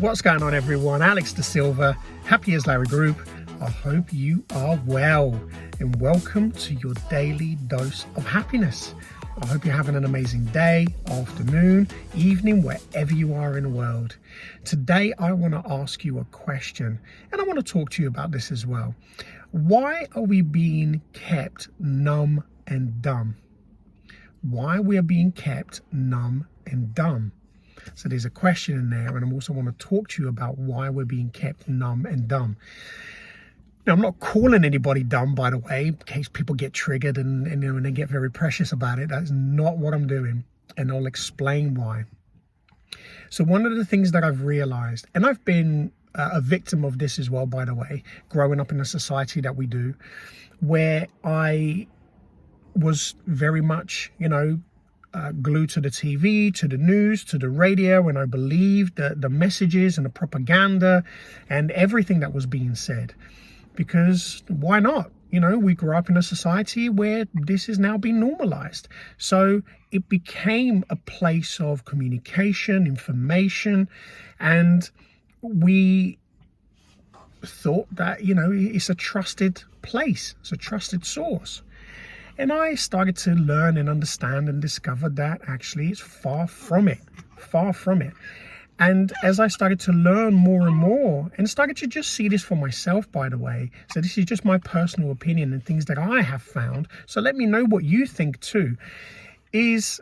What's going on, everyone? Alex Da Silva, Happy as Larry Group. I hope you are well and welcome to your daily dose of happiness. I hope you're having an amazing day, afternoon, evening, wherever you are in the world. Today, I want to ask you a question, and I want to talk to you about this as well. Why are we being kept numb and dumb? Why we are being kept numb and dumb? So there's a question in there, and I also want to talk to you about why we're being kept numb and dumb. Now, I'm not calling anybody dumb, by the way, in case people get triggered and they get very precious about it. That's not what I'm doing, and I'll explain why. So one of the things that I've realized, and I've been a victim of this as well, by the way, growing up in the society that we do, where I was very much, glued to the TV, to the news, to the radio, and I believed the messages and the propaganda and everything that was being said. Because why not? We grew up in a society where this is now being normalized. So it became a place of communication, information, and we thought that, it's a trusted place. It's a trusted source. And I started to learn and understand and discover that actually it's far from it. And as I started to learn more and more and started to just see this for myself, by the way, so this is just my personal opinion and things that I have found. So let me know what you think too, is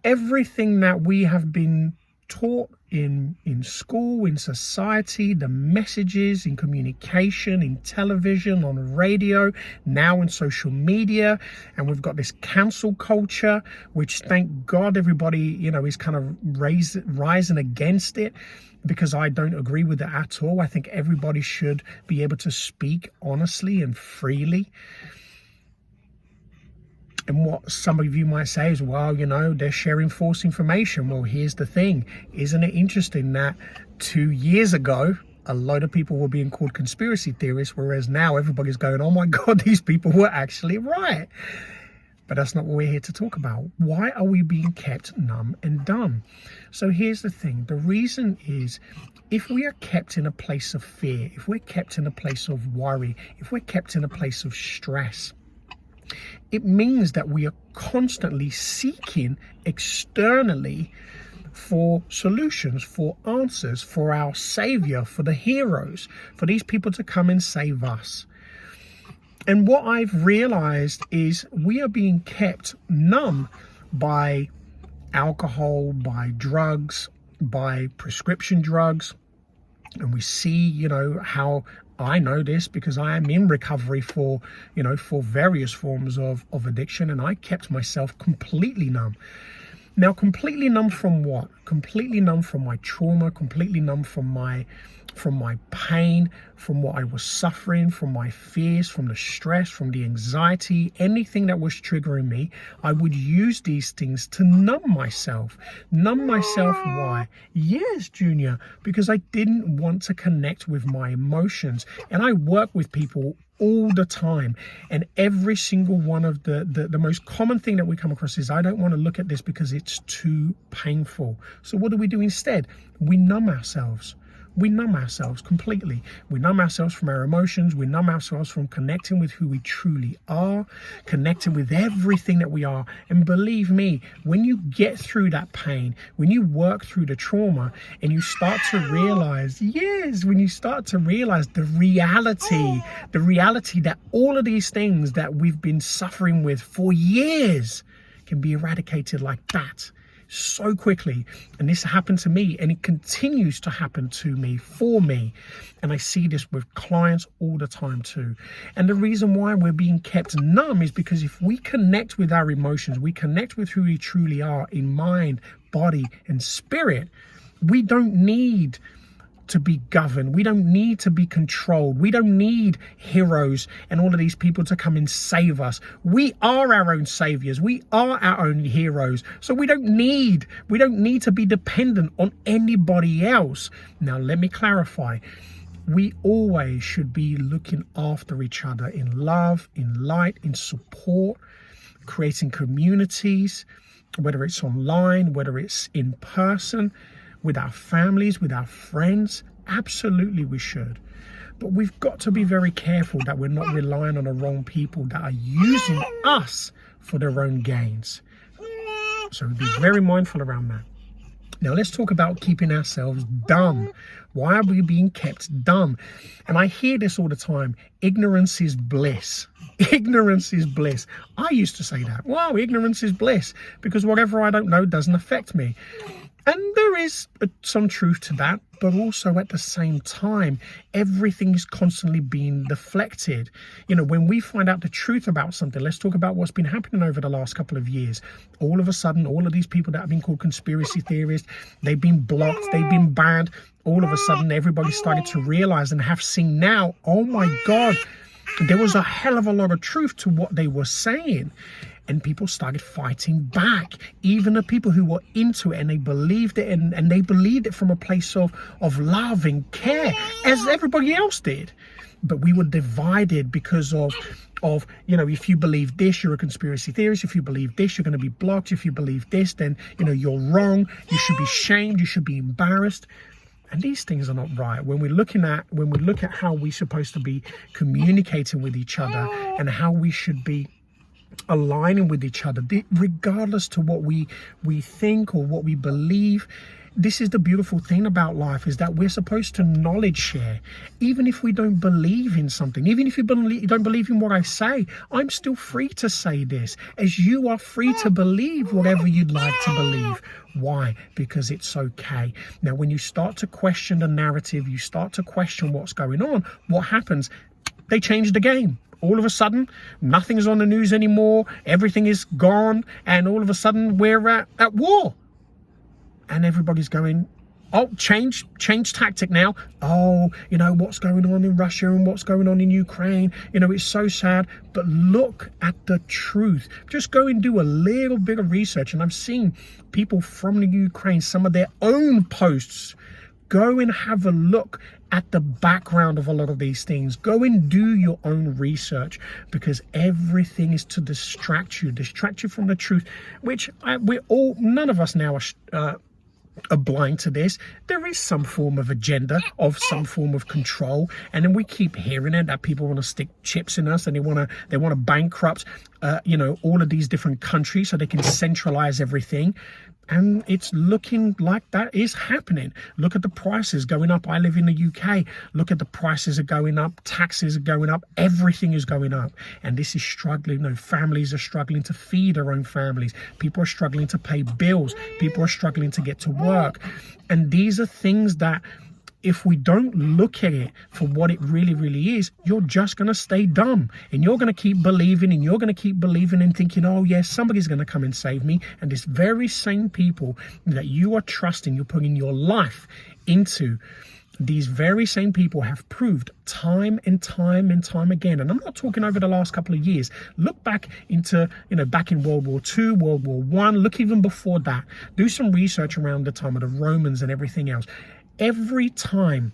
everything that we have been taught in school, in society, the messages in communication, in television, on radio, now in social media, and we've got this cancel culture, which thank God everybody, is kind of rising against it, because I don't agree with it at all. I think everybody should be able to speak honestly and freely. And what some of you might say is, well, they're sharing false information. Well, here's the thing. Isn't it interesting that 2 years ago, a lot of people were being called conspiracy theorists, whereas now everybody's going, oh my God, these people were actually right. But that's not what we're here to talk about. Why are we being kept numb and dumb? So here's the thing. The reason is, if we are kept in a place of fear, if we're kept in a place of worry, if we're kept in a place of stress, it means that we are constantly seeking externally for solutions, for answers, for our savior, for the heroes, for these people to come and save us. And what I've realized is we are being kept numb by alcohol, by drugs, by prescription drugs. And we see, how I know this because I am in recovery for various forms of addiction, and I kept myself completely numb. Now, completely numb from what? Completely numb from my trauma, completely numb from my pain, from what I was suffering, from my fears, from the stress, from the anxiety, anything that was triggering me. I would use these things to numb myself. Numb myself, why? Yes, Junior, because I didn't want to connect with my emotions. And I work with people all the time, and every single one of the most common thing that we come across is, I don't want to look at this because it's too painful. So what do we do instead? We numb ourselves. We numb ourselves completely. We numb ourselves from our emotions. We numb ourselves from connecting with who we truly are, connecting with everything that we are. And believe me, when you get through that pain, when you work through the trauma and you start to realize, when you start to realize the reality that all of these things that we've been suffering with for years can be eradicated like that. So quickly. And this happened to me, and it continues to happen to me, for me. And I see this with clients all the time too. And the reason why we're being kept numb is because if we connect with our emotions, we connect with who we truly are in mind, body, and spirit, we don't need to be governed. We don't need to be controlled. We don't need heroes and all of these people to come and save us. We are our own saviors. We are our own heroes. So we don't need to be dependent on anybody else. Now, let me clarify. We always should be looking after each other in love, in light, in support, creating communities, whether it's online, whether it's in person. with our families, with our friends. Absolutely we should. But we've got to be very careful that we're not relying on the wrong people that are using us for their own gains. So be very mindful around that. Now let's talk about keeping ourselves dumb. Why are we being kept dumb? And I hear this all the time. Ignorance is bliss. Ignorance is bliss. I used to say that. Wow, ignorance is bliss, because whatever I don't know doesn't affect me. And there is some truth to that, but also at the same time, everything is constantly being deflected. You know, when we find out the truth about something, let's talk about what's been happening over the last couple of years. All of a sudden, all of these people that have been called conspiracy theorists, they've been blocked, they've been banned. All of a sudden, everybody started to realize and have seen now, oh my God, there was a hell of a lot of truth to what they were saying. And people started fighting back. Even the people who were into it and they believed it, and they believed it from a place of love and care, as everybody else did. But we were divided because of, you know, if you believe this, you're a conspiracy theorist. If you believe this, you're going to be blocked. If you believe this, then, you know, you're wrong. You should be shamed. You should be embarrassed. And these things are not right. When we look at how we're supposed to be communicating with each other and how we should be aligning with each other, regardless to what we think or what we believe. This is the beautiful thing about life, is that we're supposed to knowledge share. Even if we don't believe in something, even if you don't believe in what I say, I'm still free to say this, as you are free to believe whatever you'd like to believe. Why? Because it's okay. Now, when you start to question the narrative, you start to question what's going on, what happens? They change the game. All of a sudden, nothing's on the news anymore. Everything is gone. And all of a sudden, we're at war. And everybody's going, oh, change tactic now. Oh, you know, what's going on in Russia and what's going on in Ukraine. You know, it's so sad. But look at the truth. Just go and do a little bit of research. And I've seen people from the Ukraine, some of their own posts. Go and have a look at the background of a lot of these things. Go and do your own research, because everything is to distract you from the truth, which none of us now are blind to this. There is some form of agenda, of some form of control, and then we keep hearing it, that people want to stick chips in us and they want to bankrupt you know, all of these different countries so they can centralize everything. And it's looking like that is happening. Look at the prices going up. I live in the UK. Look at the prices are going up. Taxes are going up. Everything is going up. And this is struggling. You know, families are struggling to feed their own families. People are struggling to pay bills. People are struggling to get to work. And these are things that, if we don't look at it for what it really, really is, you're just going to stay dumb, and you're going to keep believing, and you're going to keep believing and thinking, oh yes, somebody's going to come and save me. And this very same people that you are trusting, you're putting your life into, these very same people have proved time and time and time again. And I'm not talking over the last couple of years. Look back into, you know, back in World War II, World War I, look even before that. Do some research around the time of the Romans and everything else. Every time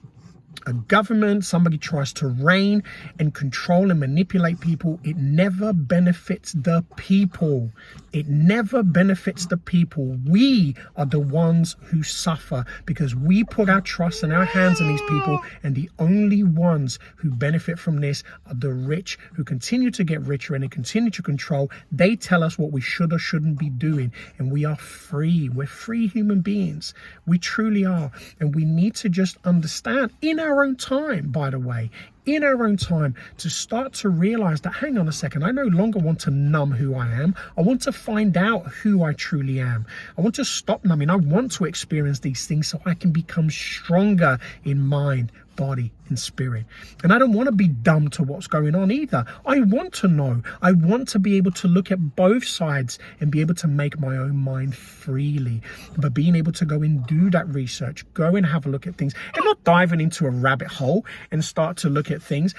a government, somebody tries to reign and control and manipulate people, it never benefits the people. It never benefits the people. We are the ones who suffer because we put our trust and our hands on these people, and the only ones who benefit from this are the rich, who continue to get richer and they continue to control. They tell us what we should or shouldn't be doing, and we are free. We're free human beings. We truly are. And we need to just understand, in our own time, by the way, in our own time, to start to realize that, hang on a second, I no longer want to numb who I am. I want to find out who I truly am. I want to stop numbing. I want to experience these things so I can become stronger in mind, body, and spirit. And I don't want to be dumb to what's going on either. I want to know. I want to be able to look at both sides and be able to make my own mind freely. But being able to go and do that research, go and have a look at things, and not diving into a rabbit hole and start to look at things.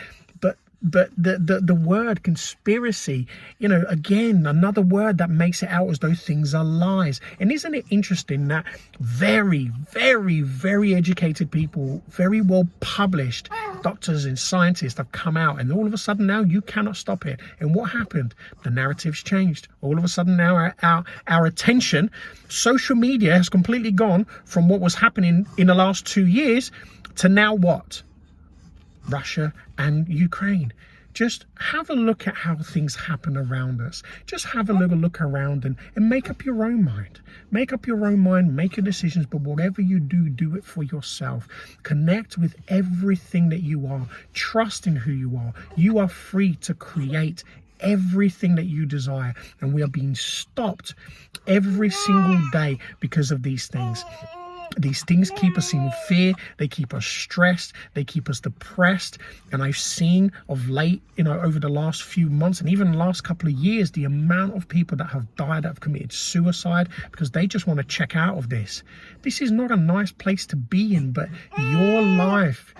But the word conspiracy, you know, again, another word that makes it out as though things are lies. And isn't it interesting that very, very, very educated people, very well published, doctors and scientists have come out, and all of a sudden now you cannot stop it. And what happened? The narrative's changed. All of a sudden now our attention, social media has completely gone from what was happening in the last 2 years to now what? Russia and Ukraine. Just have a look at how things happen around us. Just have a little look around and make up your own mind. Make up your own mind, make your decisions, but whatever you do, do it for yourself. Connect with everything that you are. Trust in who you are. You are free to create everything that you desire, and we are being stopped every single day because of these things. These things keep us in fear, they keep us stressed, they keep us depressed. And I've seen of late, over the last few months and even the last couple of years, the amount of people that have died, that have committed suicide because they just want to check out of this. This is not a nice place to be in, but your life,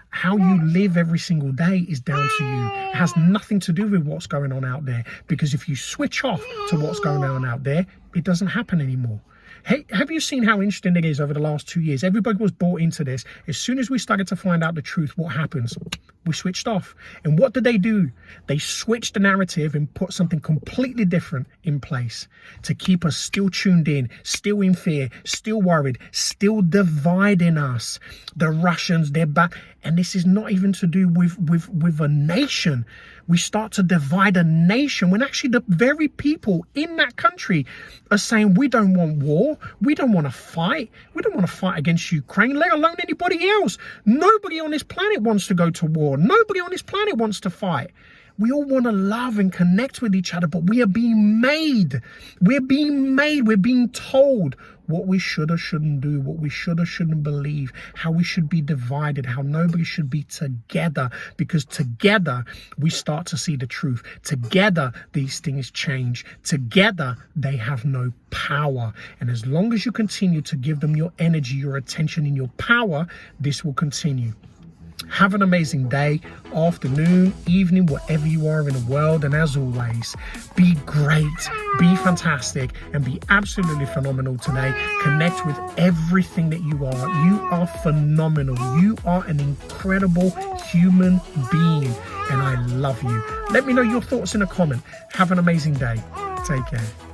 how you live every single day, is down to you. It has nothing to do with what's going on out there, because if you switch off to what's going on out there, it doesn't happen anymore. Hey, have you seen how interesting it is over the last 2 years? Everybody was bought into this. As soon as we started to find out the truth, what happens? We switched off. And what did they do? They switched the narrative and put something completely different in place to keep us still tuned in, still in fear, still worried, still dividing us. The Russians, they're back. And this is not even to do with a nation. We start to divide a nation when actually the very people in that country are saying, we don't want war. We don't want to fight. We don't want to fight against Ukraine, let alone anybody else. Nobody on this planet wants to go to war. Nobody on this planet wants to fight. We all want to love and connect with each other, but we are being made. We're being told what we should or shouldn't do, what we should or shouldn't believe, how we should be divided, how nobody should be together, because together we start to see the truth. Together, these things change. Together, they have no power. And as long as you continue to give them your energy, your attention, and your power, this will continue. Have an amazing day, afternoon, evening, wherever you are in the world. And as always, be great, be fantastic, and be absolutely phenomenal today. Connect with everything that you are. You are phenomenal. You are an incredible human being, and I love you. Let me know your thoughts in a comment. Have an amazing day. Take care.